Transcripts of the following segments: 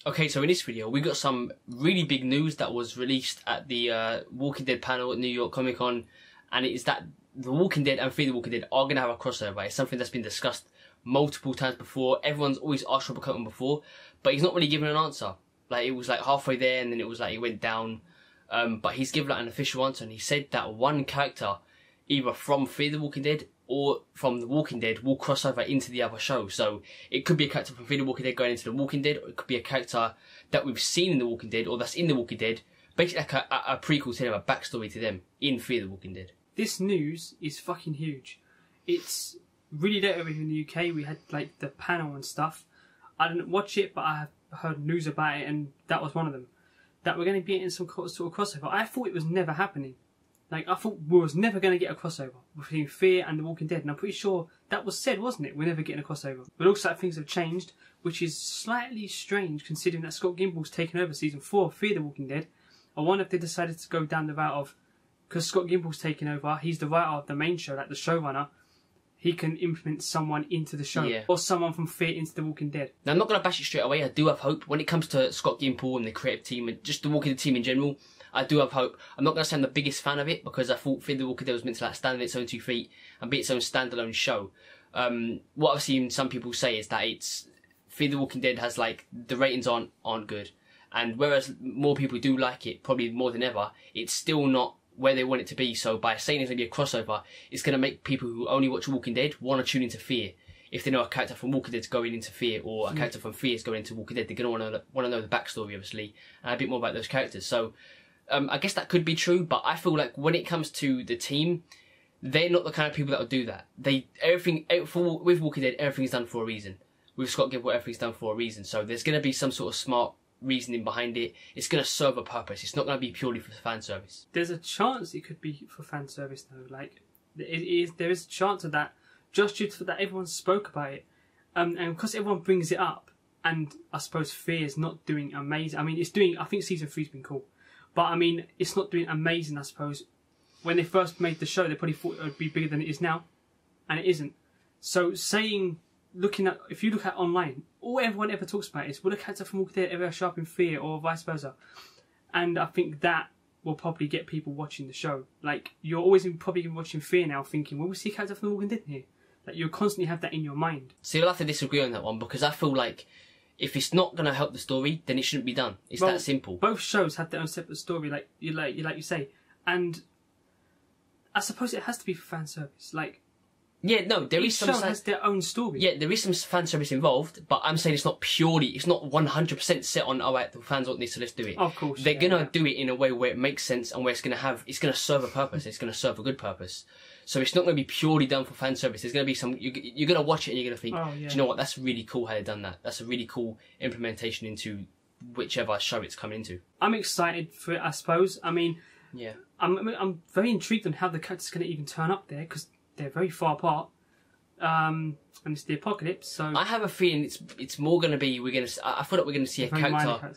Okay, so in this video, we got some really big news that was released at the Walking Dead panel at New York Comic Con, and it is that The Walking Dead and Fear the Walking Dead are going to have a crossover. It's something that's been discussed multiple times before. Everyone's always asked Robert Kirkman before, but he's not really given an answer. Like, it was like halfway there, and then it was like it went down. But he's given like an official answer, and he said that one character, either from Fear the Walking Dead or from The Walking Dead, will cross over into the other show. So it could be a character from Fear the Walking Dead going into The Walking Dead, or it could be a character that we've seen in The Walking Dead, or that's in The Walking Dead. Basically like a prequel to them, a backstory to them in Fear the Walking Dead. This news is fucking huge. It's really late over here in the UK. We had like the panel and stuff. I didn't watch it, but I have heard news about it, and that was one of them. That we're going to be in some sort of crossover. I thought it was never happening. Like, I thought we was never going to get a crossover between Fear and The Walking Dead, and I'm pretty sure that was said, wasn't it? We're never getting a crossover. But it looks like things have changed, which is slightly strange considering that Scott Gimble's taken over season 4 of Fear the Walking Dead. I wonder if they decided to go down the route of, because Scott Gimble's taken over, he's the writer of the main show, like the showrunner, he can implement someone into the show, or someone from Fear into The Walking Dead. Now, I'm not going to bash it straight away. I do have hope. When it comes to Scott Gimple and the creative team and just the Walking Dead team in general, I do have hope. I'm not going to say I'm the biggest fan of it, because I thought Fear the Walking Dead was meant to like stand on its own 2 feet and be its own standalone show. What I've seen some people say is that it's Fear the Walking Dead has like the ratings aren't good, and whereas more people do like it, probably more than ever, it's still not where they want it to be. So by saying there's going to be a crossover, it's going to make people who only watch Walking Dead want to tune into Fear. If they know a character from Walking Dead is going into Fear, or a character from Fear is going into Walking Dead, they're going to want to know the backstory, obviously, and a bit more about those characters. So I guess that could be true, but I feel like when it comes to the team, they're not the kind of people that will do that. With Walking Dead, everything's done for a reason. With Scott Gimple, everything's done for a reason. So there's going to be some sort of smart reasoning behind it. It's going to serve a purpose. It's not going to be purely for fan service. There's a chance it could be for fan service though. Like, there is a chance of that, just due to that everyone spoke about it, and because everyone brings it up, and I suppose Fear is not doing amazing. I mean, it's doing. I think season 3's been cool, but I mean, it's not doing amazing. I suppose when they first made the show, they probably thought it would be bigger than it is now, and it isn't. So if you look at online, all everyone ever talks about is, will a character from Walking Dead ever show up in Fear, or vice versa? And I think that will probably get people watching the show. Like, you're always probably watching Fear now thinking, will we see a character from The Walking Dead here? Like, you'll constantly have that in your mind. So you'll have to disagree on that one, because I feel like if it's not going to help the story, then it shouldn't be done. It's that simple. Both shows have their own separate story, like you say. And I suppose it has to be for fan service. Like, yeah, no, there is some. Each show has their own story. Yeah, there is some fan service involved, but I'm saying it's not 100% set on, oh, right, the fans want this, so let's do it. Of course. They're going to do it in a way where it makes sense, and where it's going to serve a purpose. It's going to serve a good purpose. So it's not going to be purely done for fan service. There's going to be some, you're going to watch it and you're going to think, do you know what, that's really cool how they've done that. That's a really cool implementation into whichever show it's coming into. I'm excited for it, I suppose. I mean, yeah, I'm very intrigued on how the characters are going to even turn up there, because they're very far apart, and it's the apocalypse. So I have a feeling it's more going to be I feel like we're going to see a character.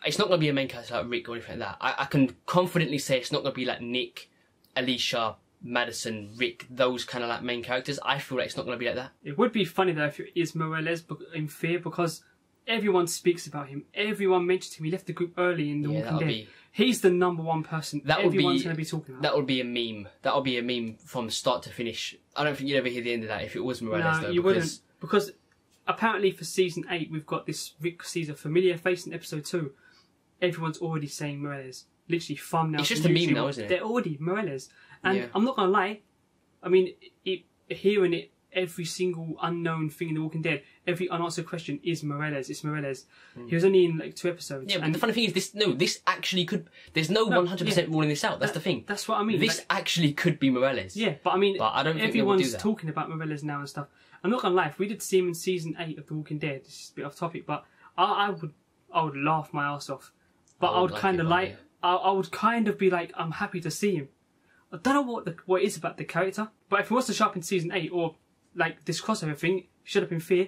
It's not going to be a main character like Rick or anything like that. I can confidently say it's not going to be like Nick, Alicia, Madison, Rick, those kind of like main characters. I feel like it's not going to be like that. It would be funny though if it is Morales in Fear, because everyone speaks about him. Everyone mentions him. He left the group early in The Walking Dead. He's the #1 person everyone's going to be talking about. That would be a meme. That would be a meme from start to finish. I don't think you'd ever hear the end of that if it was Morales, though. No, you wouldn't. Because apparently for season 8, we've got this Rick sees a familiar face in episode 2. Everyone's already saying Morales. Literally thumbnails. It's just a meme now, isn't it? They're already Morales. And I'm not going to lie. I mean, hearing it, every single unknown thing in The Walking Dead, every unanswered question is Morales. It's Morales. He was only in like 2 episodes. Yeah, but the funny thing is, this actually could. There's no 100% ruling this out. That's the thing. That's what I mean. This actually could be Morales. Yeah, but I mean, I don't think everyone's talking about Morales now and stuff. I'm not gonna lie. If we did see him in season 8 of The Walking Dead, this is a bit off topic, but I would laugh my ass off. But I would kind of like. I would kind of be like, I'm happy to see him. I don't know what it is about the character, but if he was to show up in season 8, or like this crossover thing, showed up in Fear,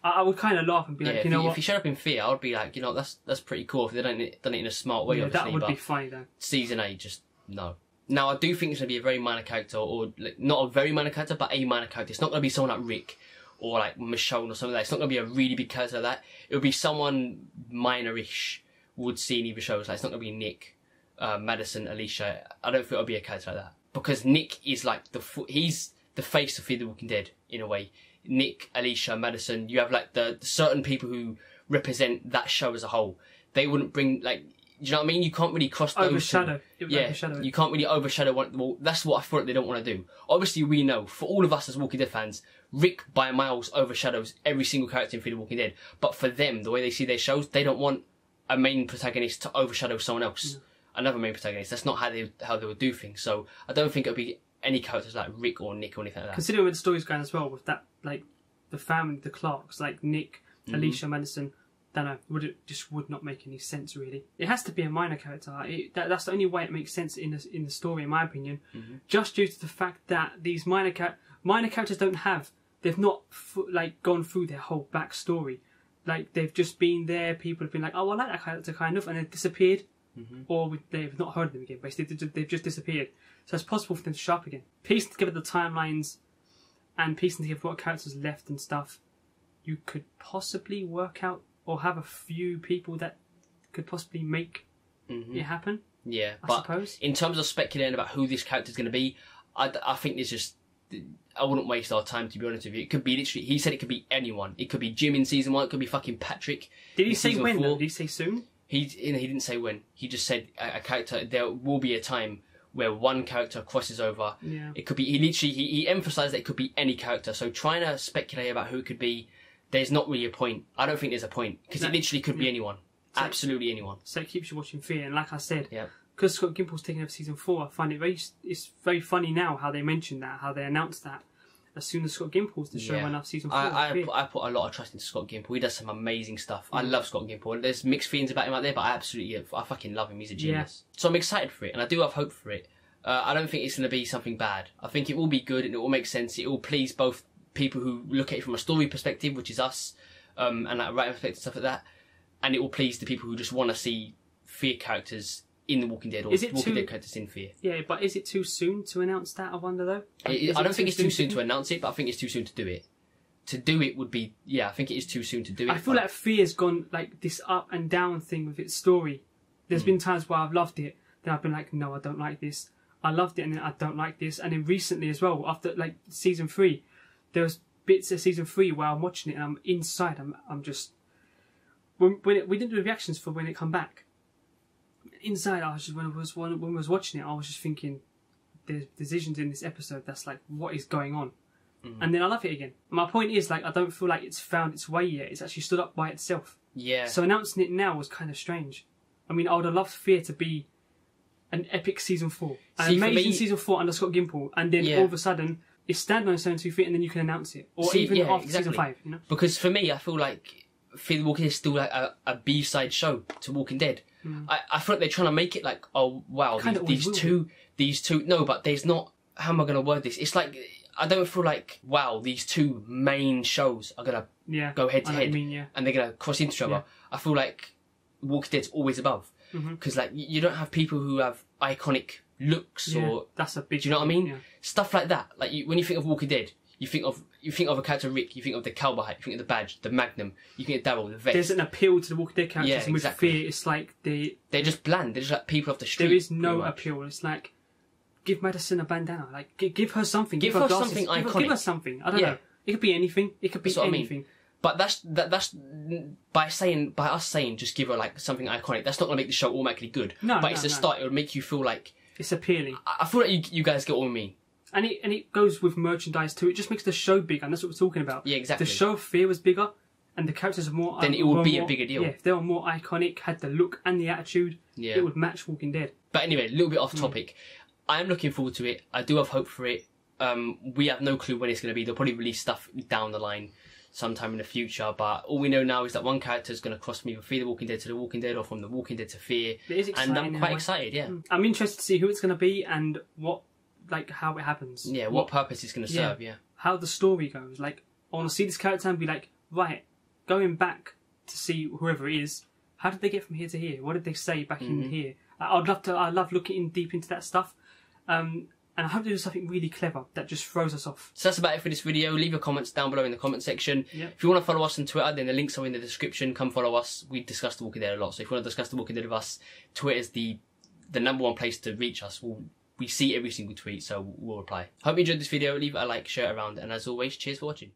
I would kind of laugh and be like, you know what? If he showed up in Fear, I would be like, you know, that's pretty cool. If they done it in a smart way, obviously. That would be funny though. Season 8, just no. Now, I do think it's going to be a very minor character, or like, not a very minor character, but a minor character. It's not going to be someone like Rick, or like Michonne or something like that. It's not going to be a really big character like that. It'll be someone minor-ish would see in either shows. Like, it's not going to be Nick, Madison, Alicia. I don't think it'll be a character like that. Because Nick is like he's the face of Fear the Walking Dead, in a way. Nick, Alicia, Madison, you have like the certain people who represent that show as a whole. They wouldn't bring, like, you know what I mean? You can't really cross those overshadow. two. Yeah, overshadow it. You can't really overshadow one. Well, that's what I thought they don't want to do. Obviously, we know, for all of us as Walking Dead fans, Rick by miles overshadows every single character in Fear the Walking Dead. But for them, the way they see their shows, they don't want a main protagonist to overshadow someone else. Another main protagonist. That's not how they would do things. So I don't think it'll be any characters like Rick or Nick or anything like that. Considering where the story's going as well, with that, like, the family, the Clarks, like Nick, Alicia, Madison, don't know, would not make any sense, really. It has to be a minor character. That's the only way it makes sense in the story, in my opinion. Just due to the fact that these minor characters they've not gone through their whole backstory. Like, they've just been there, people have been like, oh, I like that character, kind of, and they've disappeared. Or they've not heard of them again, basically. They've just disappeared. So it's possible for them to show up again. Piecing together the timelines and piecing together what characters left and stuff, you could possibly work out or have a few people that could possibly make it happen. Yeah, I suppose. In terms of speculating about who this character's going to be, I think there's just... I wouldn't waste our time, to be honest with you. It could be literally... He said it could be anyone. It could be Jim in season 1. It could be fucking Patrick. Did he say when, though? Did he say soon? He didn't say when. He just said a character... There will be a time where one character crosses over. Yeah. It could be... He emphasised that it could be any character. So trying to speculate about who it could be, there's not really a point. I don't think there's a point. Because it literally could be anyone. Absolutely anyone. So it keeps you watching Fear. And like I said... Yeah. Because Scott Gimple's taking over season 4, I find it's very funny now how they mention that, how they announced that. As soon as Scott Gimple's the show went off season 4. I put a lot of trust into Scott Gimple. He does some amazing stuff. I love Scott Gimple. There's mixed feelings about him out there, but I fucking love him. He's a genius. So I'm excited for it, and I do have hope for it. I don't think it's going to be something bad. I think it will be good, and it will make sense. It will please both people who look at it from a story perspective, which is us, and like writing perspective, stuff like that, and it will please the people who just want to see Fear characters in The Walking Dead, or Walking Dead characters in Fear. Yeah, but is it too soon to announce that, I wonder, though? I don't think it's too soon to announce it, but I think it's too soon to do it. To do it would be... Yeah, I think it is too soon to do it. I feel like Fear's gone, like, this up and down thing with its story. There's been times where I've loved it, then I've been like, no, I don't like this. I loved it, and then I don't like this. And then recently as well, after, like, season 3, there was bits of season 3 where I'm watching it, and I'm inside, I'm just... we didn't do the reactions for when it come back. Inside, I was just when I was watching it, I was just thinking, there's decisions in this episode that's like, what is going on? And then I love it again. My point is, like, I don't feel like it's found its way yet. It's actually stood up by itself. Yeah. So announcing it now was kind of strange. I mean, I would have loved Fear to be an epic season 4, an amazing season 4 under Scott Gimple, and then all of a sudden it's standalone 72 feet, and then you can announce it, or after season 5. You know? Because for me, I feel like Fear the Walking Dead is still like a B-side show to Walking Dead. I feel like they're trying to make it like, oh wow, these two. No, but there's not. How am I going to word this? It's like, I don't feel like, wow, these two main shows are going to go head to head, and they're going to cross into each other. I feel like Walking Dead's always above, because like you don't have people who have iconic looks or that's a big. Do you know what I mean? Yeah. Stuff like that. Like when you think of Walking Dead, you think of a character Rick, you think of the cowboy hat, you think of the badge, the Magnum, you think of Daryl, the vest. There's an appeal to the Walking Dead characters, and with Fear, it's like they're just bland. They're just like people off the street. There is no appeal. It's like, give Madison a bandana, like give her something, give her something iconic. Give her something. I don't know. It could be anything. It could be anything. I mean. But that's by us saying just give her like something iconic. That's not going to make the show automatically good. But it's a start. It will make you feel like it's appealing. I feel like you guys get what I mean. And it goes with merchandise too. It just makes the show bigger, and that's what we're talking about. Yeah, exactly. The show of Fear was bigger, and the characters are more... Then it would be a bigger deal. Yeah, if they were more iconic, had the look and the attitude, it would match Walking Dead. But anyway, a little bit off topic. I am looking forward to it. I do have hope for it. We have no clue when it's going to be. They'll probably release stuff down the line sometime in the future, but all we know now is that one character is going to cross me from Fear the Walking Dead to The Walking Dead, or from The Walking Dead to Fear. It is exciting, and I'm quite excited, yeah. I'm interested to see who it's going to be and what... like how it happens. Yeah, what purpose it's going to serve, How the story goes. Like, I want to see this character and be like, right, going back to see whoever it is, how did they get from here to here? What did they say back in here? I love looking deep into that stuff. And And I hope they do something really clever that just throws us off. So that's about it for this video. Leave your comments down below in the comment section. Yep. If you want to follow us on Twitter, then the links are in the description. Come follow us. We discuss The Walking Dead a lot. So if you want to discuss The Walking Dead with us, Twitter is the #1 place to reach us. We see every single tweet, so we'll reply. Hope you enjoyed this video. Leave it a like, share it around, and as always, cheers for watching.